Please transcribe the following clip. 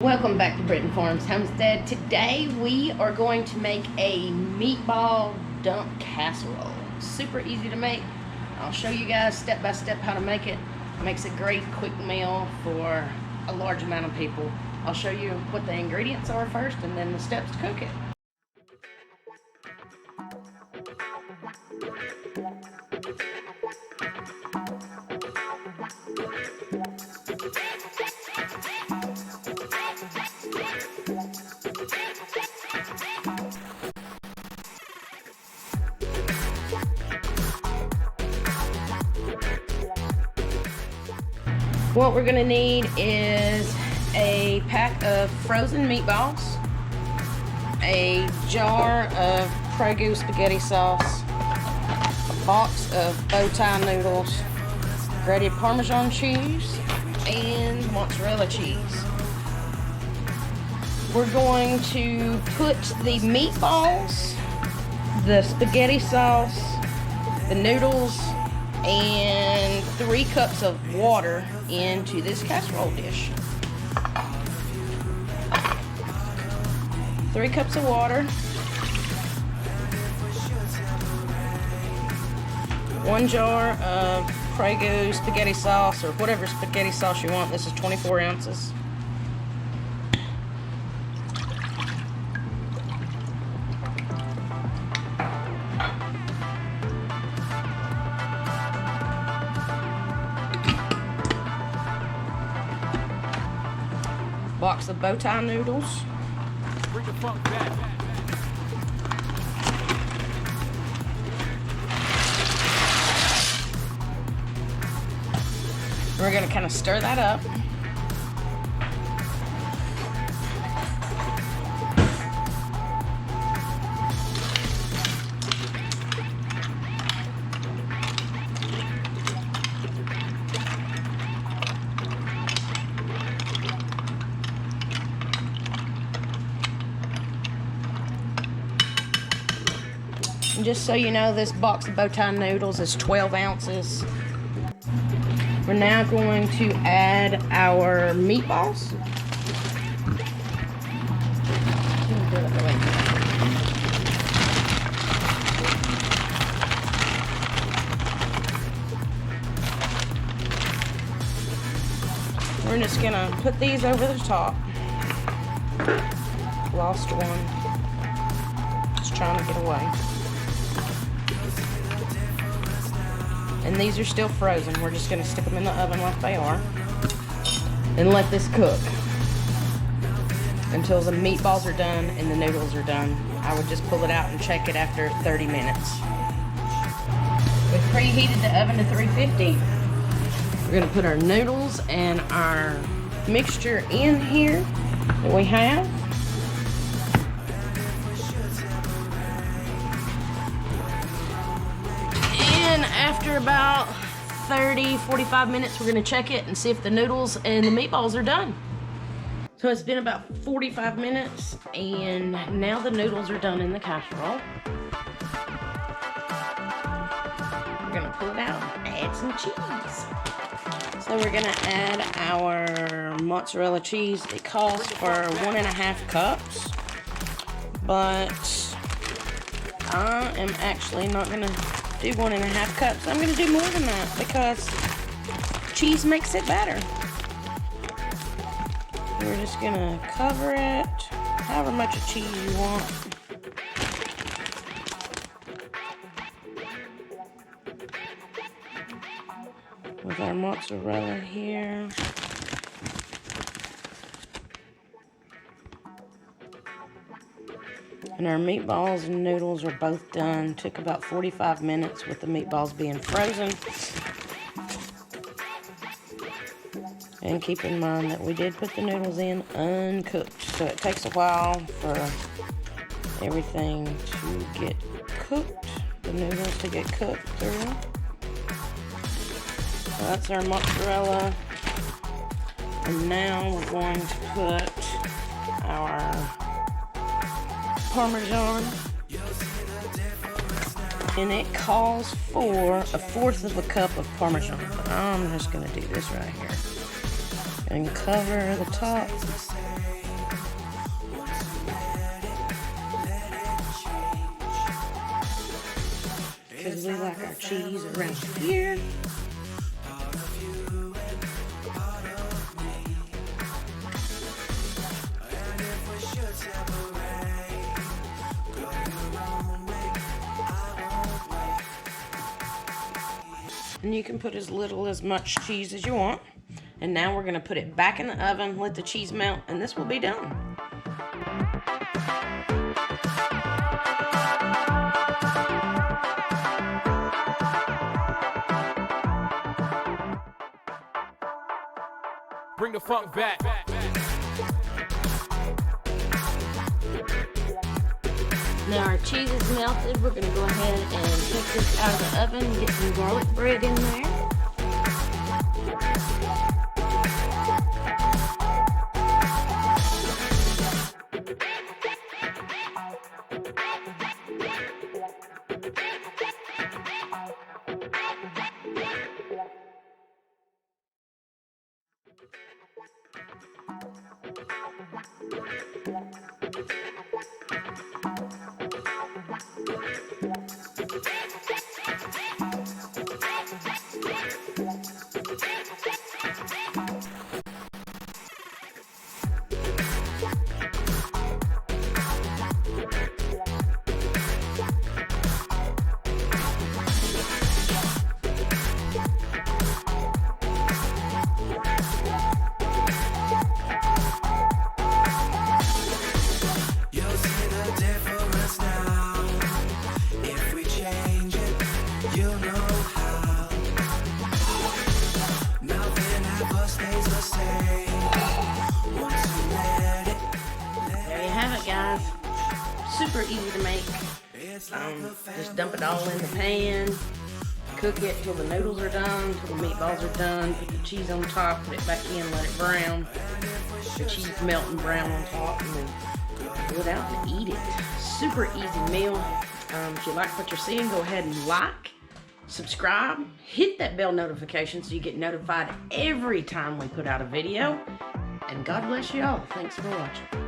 Welcome back to Britton Homestead. Today we are going to make a meatball dump casserole. Super easy to make. I'll show you guys step by step how to make it. It makes a great quick meal for a large amount of people. I'll show you what the ingredients are first and then the steps to cook it. What we're gonna need is a pack of frozen meatballs, a jar of Prego spaghetti sauce, a box of bow tie noodles, grated parmesan cheese, and mozzarella cheese. We're going to put the meatballs, the spaghetti sauce, the noodles, and 3 cups of water into this casserole dish. 3 cups of water, 1 jar of Prego spaghetti sauce or whatever spaghetti sauce you want. This is 24 ounces. Box of bow tie noodles. Bring the funk back. We're going to kind of stir that up. And just so you know, this box of bow tie noodles is 12 ounces. We're now going to add our meatballs. We're just gonna put these over the top. Lost one. Just trying to get away. And these are still frozen. We're just going to stick them in the oven like they are and let this cook until the meatballs are done and the noodles are done. I would just pull it out and check it after 30 minutes. We've preheated the oven to 350. We're going to put our noodles and our mixture in here that we have. After about 30-45 minutes, we're going to check it and see if the noodles and the meatballs are done. So it's been about 45 minutes and now the noodles are done in the casserole. We're going to pull it out and add some cheese. So we're going to add our mozzarella cheese. It calls for 1.5 cups, but I am actually not going to do 1.5 cups. I'm going to do more than that because cheese makes it better. We're just going to cover it, however much of cheese you want. With our mozzarella here. And our meatballs and noodles are both done. Took about 45 minutes with the meatballs being frozen. And keep in mind that we did put the noodles in uncooked. So it takes a while for everything to get cooked. The noodles to get cooked through. So that's our mozzarella. And now we're going to put our parmesan, and it calls for 1/4 cup of parmesan, but I'm just going to do this right here and cover the top usually like our cheese around here. And you can put as little as much cheese as you want. And now we're gonna put it back in the oven, let the cheese melt, and this will be done. Bring the funk back. Now our cheese is melted. We're gonna go ahead and take this out of the oven, get some garlic bread in there. Guys, super easy to make. Just dump it all in the pan, cook it till the noodles are done, till the meatballs are done, put the cheese on top, put it back in, let it brown, the cheese melt and brown on top, and then pull it out and eat it. Super easy meal. If you like what you're seeing, go ahead and like, subscribe, hit that bell notification so you get notified every time we put out a video, and God bless you all. Thanks for watching.